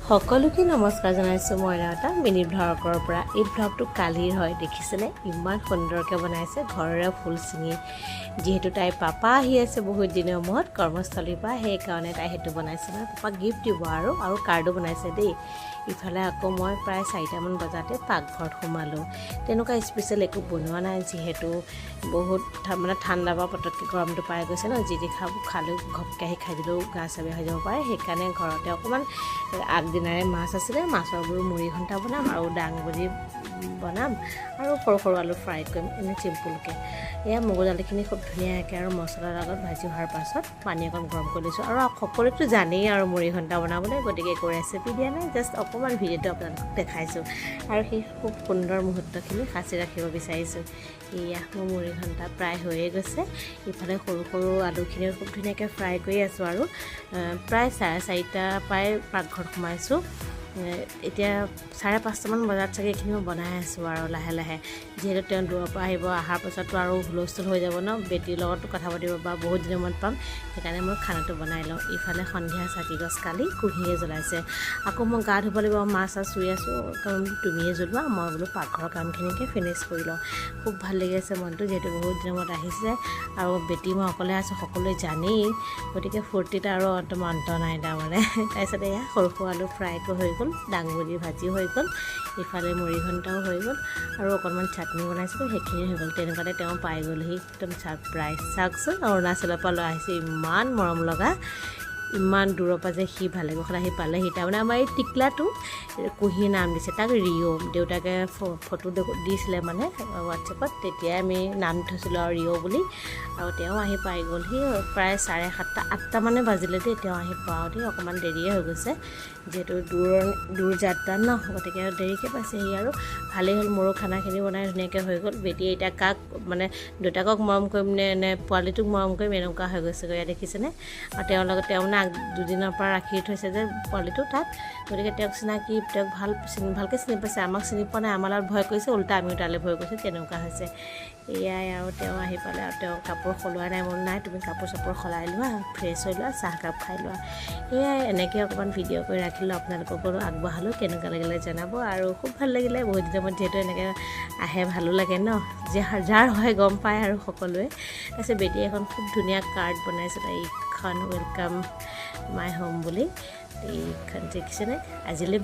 সকলোকে নমস্কাৰ জনাইছোঁ মই এটা মিনি ব্লগৰ পৰা। এই ব্লগটো কালিৰ হয়, দেখিছেনে ইমান সুন্দৰকৈ বনাইছে ঘৰৰে ফুল ছিঙি। যিহেতু তাইৰ পাপা আহি আছে বহুত দিনৰ মূৰত কৰ্মস্থলীৰ পৰা, সেইকাৰণে তাই সেইটো বনাইছে। মানে পাপাক গিফ্ট দিব আৰু কাৰ্ডো বনাইছে দেই। ইফালে আকৌ মই প্ৰায় 4টামান বজাতে পাকঘৰত সোমালোঁ। তেনেকুৱা স্পেচিয়েল একো বনোৱা নাই, যিহেতু বহুত মানে ঠাণ্ডা বা পটককৈ গৰমটো পাই গৈছে ন, যি খালেও ঘপকৈ আহি খাই দিলেও গা চা বেয়া হৈ যাব পাৰে। সেইকাৰণে ঘৰতে অকণমান আগদিনাৰে মাছ আছিলে, মাছৰ বোলো মুড়ি ঘণ্টা বনাম আৰু দাংবডি বনাম আৰু সৰু সৰু আলু ফ্ৰাই কৰিম, এনেই চিম্পুলকৈ। এয়া মগু দালিখিনি খুব ধুনীয়াকৈ আৰু মছলাৰ লগত ভাজি হোৱাৰ পাছত পানী অকণ গৰম কৰি লৈছোঁ। আৰু সকলোতো জানেই আৰু মুড়ি ঘণ্টা বনাবলৈ, গতিকে একো ৰেচিপি দিয়া নাই, জাষ্ট অকণমান ভিডিঅ'টো আপোনালোকক দেখাইছোঁ আৰু সেই খুব সুন্দৰ মুহূৰ্তখিনি সাঁচি ৰাখিব বিচাৰিছোঁ। এয়া মোৰ মুড়ি ঘণ্টা প্ৰায় হৈয়ে গৈছে। ইফালে সৰু সৰু আলুখিনিও খুব ধুনীয়াকৈ ফ্ৰাই কৰি আছোঁ আৰু প্ৰায় 4:30 পৰাই পাকঘৰত সোমাইছোঁ। এতিয়া 5:30মান বজাত চাগে এইখিনি মই বনাই আছোঁ আৰু লাহে লাহে, যিহেতু তেওঁ দূৰৰ পৰা আহিব, অহাৰ পাছততো আৰু হুলস্থুল হৈ যাব ন, বেটীৰ লগতো কথা পাতিব বা বহুত দিনৰ মূৰত পাম, সেইকাৰণে মই খানাটো বনাই লওঁ। ইফালে সন্ধিয়া চাকি গছ কালি কুঁহিয়ে জ্বলাইছে। আকৌ মই গা ধুব লাগিব, মাছ চাছ চুই আছোঁ, কাৰণ তুমিয়ে জ্বলোৱা, মই বোলো পাকঘৰৰ কামখিনিকে ফিনিছ কৰি লওঁ। খুব ভাল লাগি আছে মনটো, যিহেতু বহুত দিনৰ মূৰত আহিছে আৰু বেটী মই অকলে আছোঁ, সকলোৱে জানেই, গতিকে ফূৰ্তিত আৰু অন্ত নাই তাৰমানে। তাৰপিছত এয়া সৰু সৰু আলু ফ্ৰাইটো হৈ গ'ল, দাংবডি ভাজি হৈ গ'ল, ইফালে মুড়ি ঘণ্টাও হৈ গ'ল আৰু অকণমান চাটনি বনাইছিলোঁ, সেইখিনি হৈ গ'ল। তেনেকুৱাতে তেওঁ পাই গ'লহি, একদম ছাৰপ্ৰাইজ। চাওকচোন, অৰুণাচলৰ পৰা লৈ আহিছে, ইমান মৰম লগা, ইমান দূৰৰ পৰা যে সি ভালে কথা আহি পালেহি। তাৰমানে আমাৰ এই টিকলাটো কুঁহিয়ে নাম দিছে, তাক ৰিঅ'। দেউতাকে ফটো দিছিলে মানে হোৱাটছএপত, তেতিয়াই আমি নাম থৈছিলোঁ আৰু ৰিঅ' বুলি। আৰু তেওঁ আহি পাই গ'লহি প্ৰায় 7:30, 8টা মানে বাজিলে দেই তেওঁ আহি পাওঁতে। অকণমান দেৰিয়ে হৈ গৈছে, যিহেতু দূৰ যাত্ৰা ন, গতিকে দেৰিকৈ পাইছেহি আৰু ভালেই হ'ল। মোৰো খানাখিনি বনাই ধুনীয়াকৈ হৈ গ'ল। বেটীয়ে এতিয়া কাক মানে দেউতাকক মৰম কৰিম নে পোৱালিটোক মৰম কৰিম, এনেকুৱা হৈ গৈছেগৈ, দেখিছেনে। আৰু তেওঁৰ লগত তেওঁ মানে 2দিনৰ পৰা ৰাখি থৈছে যে পোৱালিটো তাত, গতিকে তেওঁক ভালকৈ চিনি পাইছে। আমাক চিনি পোৱা নাই, আমাৰ লগত ভয় কৰিছে, উল্টা আমিও তালৈ ভয় কৰিছোঁ, তেনেকুৱা হৈছে। এয়াই আৰু তেওঁ আহি পালে আৰু তেওঁ কাপোৰ সলোৱা নাই। মোৰ নাই, তুমি কাপোৰ চাপোৰ সলাই লোৱা, ফ্ৰেছ হৈ লোৱা, চাহকাপ খাই লোৱা। এয়াই এনেকৈ অকণমান ভিডিঅ' কৰি ৰাখিলোঁ, আপোনালোককো আগবঢ়ালোঁ, কেনেকুৱা লাগিলে জনাব। আৰু খুব ভাল লাগিলে, বহুত দিনৰ মূৰত যিহেতু এনেকৈ আহে, ভালো লাগে ন, যাৰ হয় গম পায় আৰু সকলোৱে। তাৰপিছত বেটীয়ে এখন খুব ধুনীয়া কাৰ্ড বনাইছে, এইখন ৱেলকাম মাই হোম বুলি, এইখন দেখিছেনে। আজিলৈ